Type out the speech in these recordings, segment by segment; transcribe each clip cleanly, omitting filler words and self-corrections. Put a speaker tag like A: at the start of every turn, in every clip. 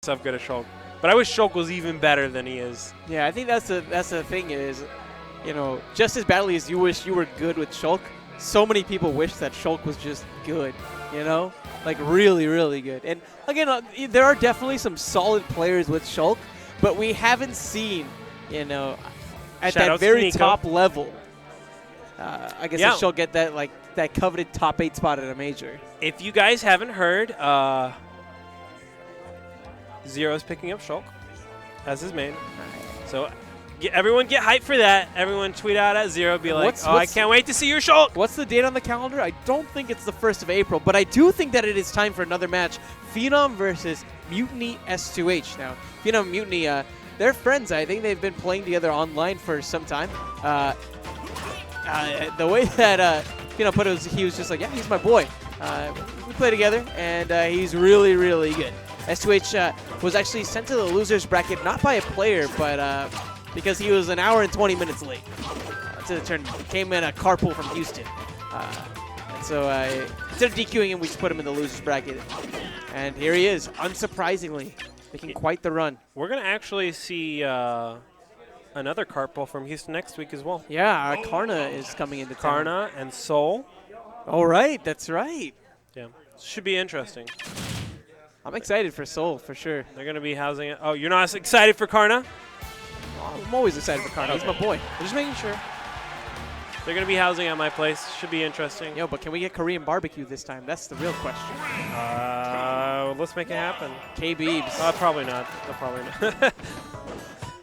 A: Stuff good at Shulk. But I wish Shulk was even better than he is.
B: Yeah, I think that's the thing is, you know, just as badly as you wish you were good with Shulk, so many people wish that Shulk was just good, you know? Like really, really good. And again, there are definitely some solid players with Shulk, but we haven't seen, you know, at that very top level, I guess Shulk get that, like, that coveted top 8 spot at a major.
A: If you guys haven't heard, Zero's picking up Shulk as his main. So everyone get hyped for that. Everyone tweet out at Zero. Be like, I can't wait to see your Shulk.
B: What's the date on the calendar? I don't think it's the 1st of April, but I do think that it is time for another match. Phenom versus Muntiny S2H. Now, Phenom and Muntiny, they're friends. I think they've been playing together online for some time. The way that Phenom put it was, he was just like, yeah, he's my boy. We play together, and he's really, really good. S2H was actually sent to the losers bracket not by a player, but because he was an hour and 20 minutes late to the tournament. He came in a carpool from Houston. And so instead of DQing him, we just put him in the losers bracket. And here he is, unsurprisingly, making quite the run.
A: We're going to actually see another carpool from Houston next week as well.
B: Yeah, Karna is coming into town.
A: Karna and Soul.
B: All right, that's right.
A: Yeah, should be interesting.
B: I'm excited for Soul, for sure.
A: They're going to be housing it. Oh, you're not excited for Karna?
B: I'm always excited for Karna. He's my boy. I'm just making sure.
A: They're going to be housing at my place. Should be interesting.
B: Yo, but can we get Korean barbecue this time? That's the real question.
A: Let's make it happen.
B: K-Beebs.
A: Probably not. Probably not.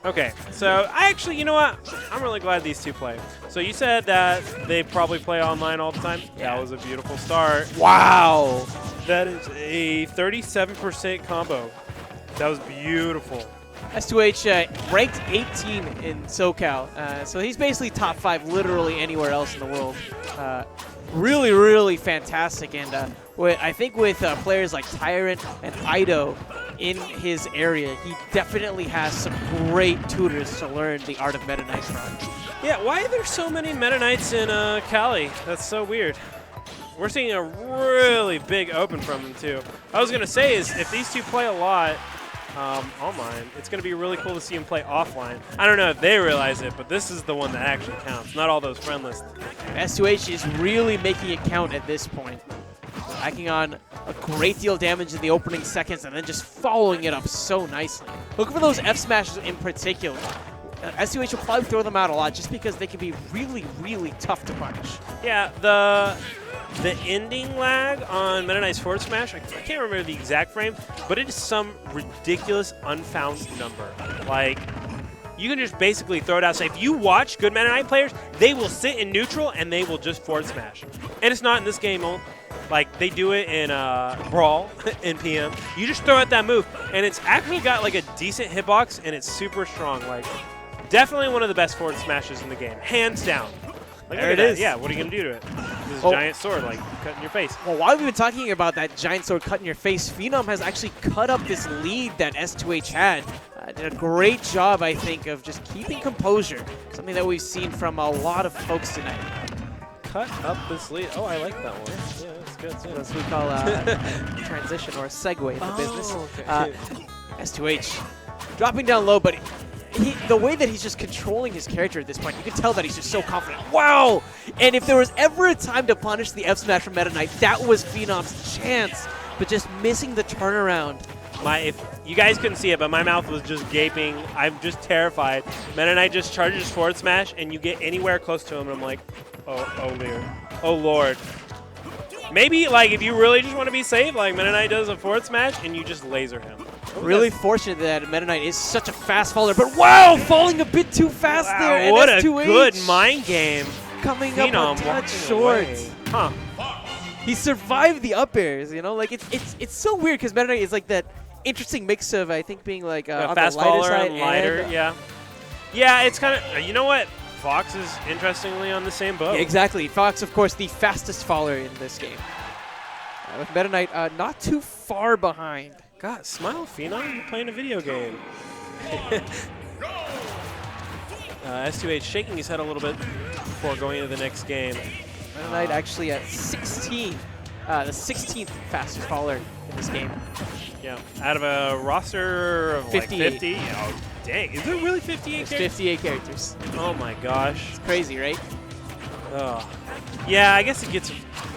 A: Okay, so I actually, you know what? I'm really glad these two play. So you said that they probably play online all the time.
B: Yeah.
A: That was a beautiful start.
B: Wow.
A: That is a 37% combo. That was beautiful.
B: S2H ranked 18 in SoCal, so he's basically top 5 literally anywhere else in the world. Really, really fantastic, and I think with players like Tyrant and Ido in his area, he definitely has some great tutors to learn the art of Meta Knights from.
A: Yeah, why are there so many Meta Knights in Cali? That's so weird. We're seeing a really big open from them, too. I was going to say is if these two play a lot online, it's going to be really cool to see them play offline. I don't know if they realize it, but this is the one that actually counts, not all those friendless.
B: S2H is really making it count at this point. Packing on a great deal of damage in the opening seconds and then just following it up so nicely. Look for those F smashes in particular. S2H will probably throw them out a lot just because they can be really, really tough to punish.
A: Yeah, the ending lag on Meta Knight's forward smash, I can't remember the exact frame, but it is some ridiculous unfound number. Like, you can just basically throw it out. So if you watch good Meta Knight players, they will sit in neutral and they will just forward smash. And it's not in this game. Like, they do it in Brawl, in PM. You just throw out that move, and it's actually got, like, a decent hitbox, and it's super strong. Like, definitely one of the best forward smashes in the game. Hands down. Like,
B: there it is.
A: Yeah, what are you going to do to it? This giant sword, like, cutting your face.
B: Well, while we've been talking about that giant sword cutting your face, Phenom has actually cut up this lead that S2H had. Did a great job, I think, of just keeping composure. Something that we've seen from a lot of folks tonight.
A: Cut up this lead. Oh, I like that one. Yeah, that's good, too.
B: That's what we call transition or a segue in the business.
A: Okay.
B: S2H dropping down low, but the way that he's just controlling his character at this point, you can tell that he's just so confident. Wow! And if there was ever a time to punish the F smash from Meta Knight, that was Phenom's chance. But just missing the turnaround.
A: If you guys couldn't see it, but my mouth was just gaping. I'm just terrified. Meta Knight just charges forward smash, and you get anywhere close to him, and I'm like, oh Lord. Maybe, like, if you really just want to be safe, like, Meta Knight does a forward smash, and you just laser him.
B: Really fortunate that Meta Knight is such a fast faller, but wow, falling a bit too fast there.
A: And what
B: S2H
A: a good mind game.
B: Coming up a touch short.
A: Huh.
B: He survived the up airs, you know? Like, it's so weird because Meta Knight is like that interesting mix of, I think, being like on
A: fast
B: the lighter
A: faller
B: side
A: and lighter, yeah. Yeah, it's kind of, you know what? Fox is interestingly on the same boat.
B: Yeah, exactly. Fox, of course, the fastest faller in this game. With Meta Knight not too far behind.
A: God, smile, Phenom. You're playing a video game. S2H shaking his head a little bit before going into the next game.
B: Meta Knight actually at 16 the 16th fastest faller in this game.
A: Yeah, out of a roster of
B: 58.
A: like 50. Oh, dang. Is there really 58
B: There's
A: characters?
B: 58 characters.
A: Oh my gosh.
B: It's crazy, right?
A: Oh. Yeah, I guess it gets.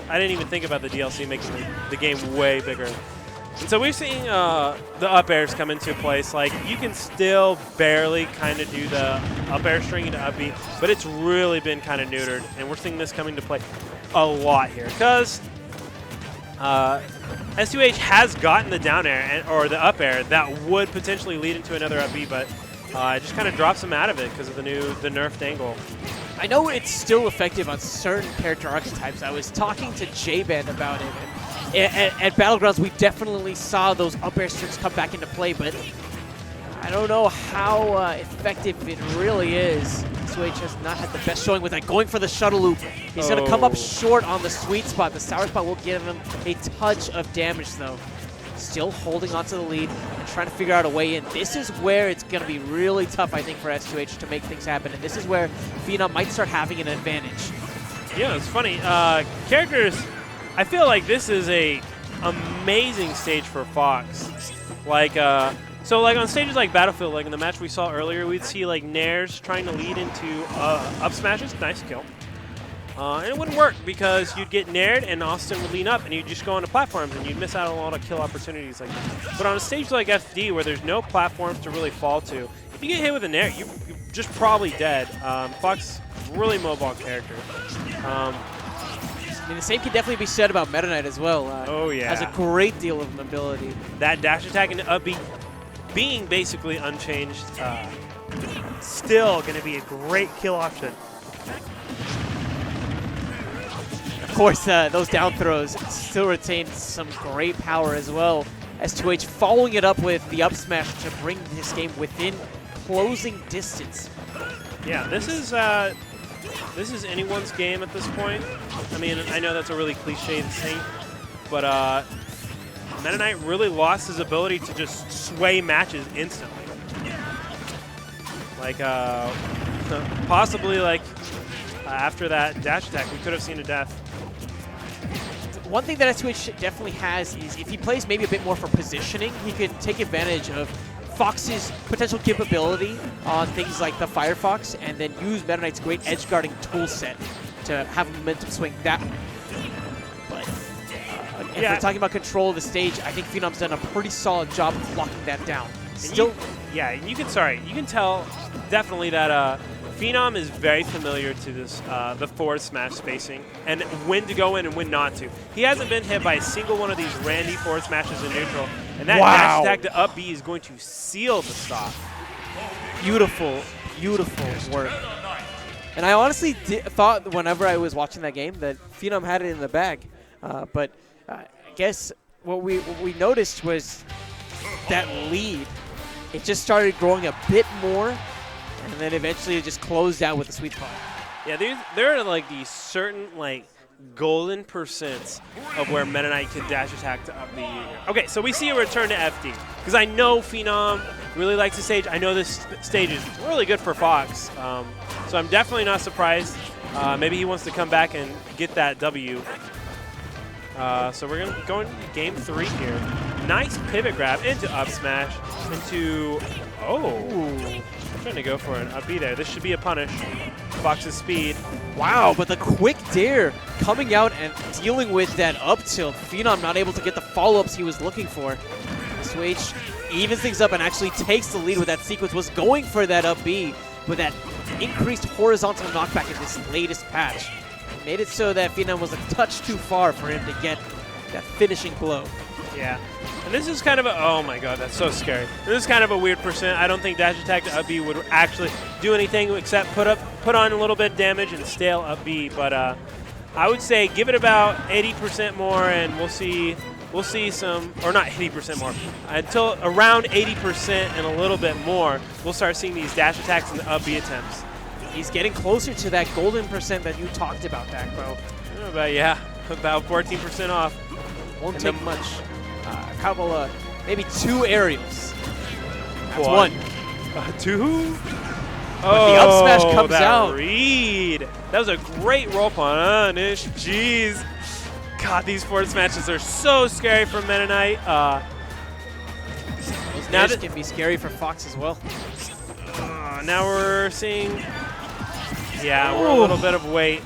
A: I didn't even think about the DLC making the game way bigger. And so we're seeing the up airs come into place. Like, you can still barely kind of do the up air string into up B, but it's really been kind of neutered. And we're seeing this coming to play a lot here because S2H has gotten the down air or the up air that would potentially lead into another up B, but it just kind of drops him out of it because of the nerfed angle.
B: I know it's still effective on certain character archetypes. I was talking to J-Band about it. And at Battlegrounds, we definitely saw those up air strings come back into play, but I don't know how effective it really is. S2H has not had the best showing with that. Going for the shuttle loop. He's going to come up short on the sweet spot. The sour spot will give him a touch of damage, though. Still holding onto the lead and trying to figure out a way in. This is where it's going to be really tough, I think, for S2H to make things happen. And this is where Phenom might start having an advantage.
A: Yeah, it's funny. Characters, I feel like this is a amazing stage for Fox. Like, so like on stages like Battlefield, like in the match we saw earlier, we'd see like Nairs trying to lead into up smashes. Nice kill. And it wouldn't work because you'd get nared and Austin would lean up and you'd just go onto platforms and you'd miss out on a lot of kill opportunities like that. But on a stage like FD where there's no platforms to really fall to, if you get hit with a nair, you're just probably dead. Fox is a really mobile character.
B: I mean, the same can definitely be said about Meta Knight as well.
A: Oh, yeah.
B: Has a great deal of mobility.
A: That dash attack into up B being basically unchanged, still going to be a great kill option.
B: Of course, those down throws still retain some great power as well. S2H following it up with the up smash to bring this game within closing distance.
A: Yeah, this is anyone's game at this point. I mean, I know that's a really cliched thing, but Meta Knight really lost his ability to just sway matches instantly. Like, possibly like after that dash attack, we could have seen a death.
B: One thing that S2H definitely has is if he plays maybe a bit more for positioning, he can take advantage of Fox's potential capability on things like the Firefox and then use Meta Knight's great edge guarding tool set to have a momentum swing that way. But if we're talking about control of the stage, I think Phenom's done a pretty solid job of locking that down. Still,
A: you can tell definitely that Phenom is very familiar to this the forward smash spacing and when to go in and when not to. He hasn't been hit by a single one of these randy forward smashes in neutral, and that dash attack to up B is going to seal the stop.
B: Beautiful, beautiful work. And I honestly thought whenever I was watching that game that Phenom had it in the bag, but I guess what we noticed was that lead. It just started growing a bit more, and then eventually it just closed out with a sweet spot.
A: Yeah, there are like these certain like golden percents of where Meta Knight can dash attack to up B. Okay, so we see a return to FD because I know Phenom really likes the stage. I know this stage is really good for Fox, so I'm definitely not surprised. Maybe he wants to come back and get that W. So we're going to go into game 3 here. Nice pivot grab into up smash, into, trying to go for an up B there. This should be a punish. Fox's speed.
B: Wow, but the quick dare coming out and dealing with that up tilt. Phenom not able to get the follow-ups he was looking for. S2H evens things up and actually takes the lead with that sequence. Was going for that up B with that increased horizontal knockback in this latest patch. Made it so that Phenom was a touch too far for him to get that finishing blow.
A: Yeah. And this is kind of a, oh my god, that's so scary. This is kind of a weird percent. I don't think dash attack to up B would actually do anything except put on a little bit of damage and stale up B. But I would say give it about 80% more and we'll see some, or not 80% more, until around 80% and a little bit more, we'll start seeing these dash attacks and the up B attempts.
B: He's getting closer to that golden percent that you talked about, Dak, bro.
A: About 14% off.
B: Won't take much. A couple, maybe 2 aerials. That's one.
A: 2?
B: But the up smash comes
A: that
B: out.
A: Read. That was a great roll punish. Jeez. God, these sports matches are so scary for Meta Knight.
B: Those
A: Now
B: dash can be scary for Fox as well.
A: Now we're seeing, yeah, we're a little bit of weight.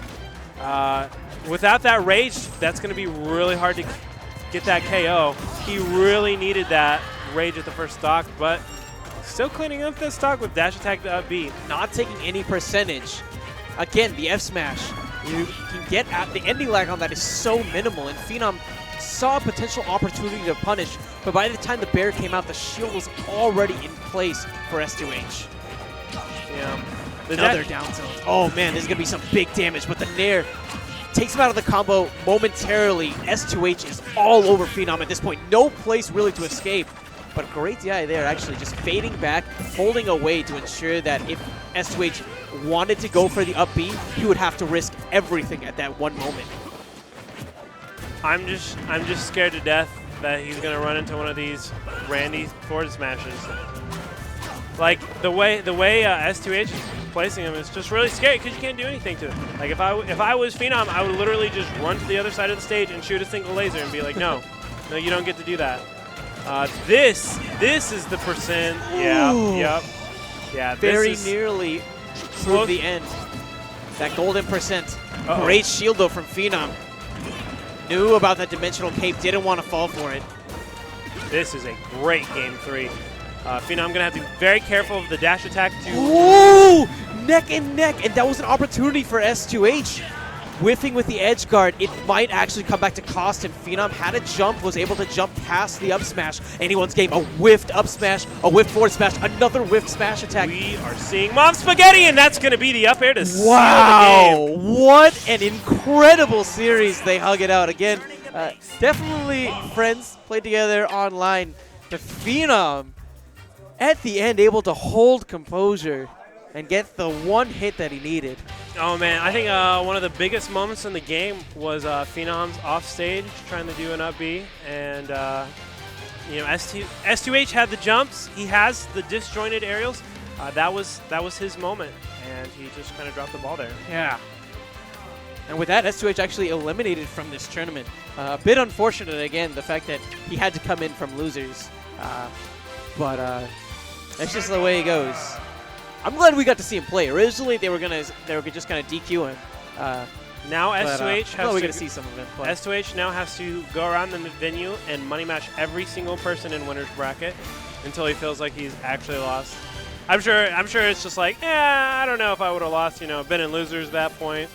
A: Without that rage, that's going to be really hard to get that KO. He really needed that rage at the first stock, but still cleaning up this stock with dash attack to up B.
B: Not taking any percentage. Again, the F smash. You can get at the ending lag on that is so minimal, and Phenom saw a potential opportunity to punish, but by the time the bear came out, the shield was already in place for S2H.
A: Yeah.
B: Another down tilt. Oh man, this is going to be some big damage, but the Nair takes him out of the combo momentarily. S2H is all over Phenom at this point. No place really to escape, but great DI there, actually just fading back, holding away to ensure that if S2H wanted to go for the up B, he would have to risk everything at that one moment.
A: I'm just scared to death that he's gonna run into one of these Randy forward smashes. Like the way S2H is placing him is just really scary because you can't do anything to him. Like if I was Phenom, I would literally just run to the other side of the stage and shoot a single laser and be like, no, no, you don't get to do that. This is the percent. Yeah, yep, yeah.
B: Very nearly through the end. That golden percent. Great shield though from Phenom. Knew about that dimensional cape, didn't want to fall for it.
A: This is a great game 3. Phenom gonna have to be very careful of the dash attack to.
B: Ooh! Neck and neck, and that was an opportunity for S2H. Whiffing with the edge guard, it might actually come back to cost him. Phenom had a jump, was able to jump past the up smash. Anyone's game, a whiffed up smash, a whiffed forward smash, another whiffed smash attack.
A: We are seeing Mom Spaghetti, and that's going to be the up air to seal
B: wow!
A: the game.
B: What an incredible series they hug it out. Again, definitely friends, played together online. The Phenom, at the end, able to hold composure and get the one hit that he needed.
A: Oh man, I think one of the biggest moments in the game was Phenom's off stage trying to do an up B, and you know, S2H had the jumps. He has the disjointed aerials. That was his moment, and he just kind of dropped the ball there.
B: Yeah. And with that, S2H actually eliminated from this tournament. A bit unfortunate again, the fact that he had to come in from losers, but that's just the way it goes. I'm glad we got to see him play. Originally, they were just gonna DQ him.
A: Now S2H has
B: we're gonna see some of him play.
A: S2H now has to go around the venue and money match every single person in winner's bracket until he feels like he's actually lost. I'm sure it's just like, I don't know if I would have lost. You know, been in losers at that point.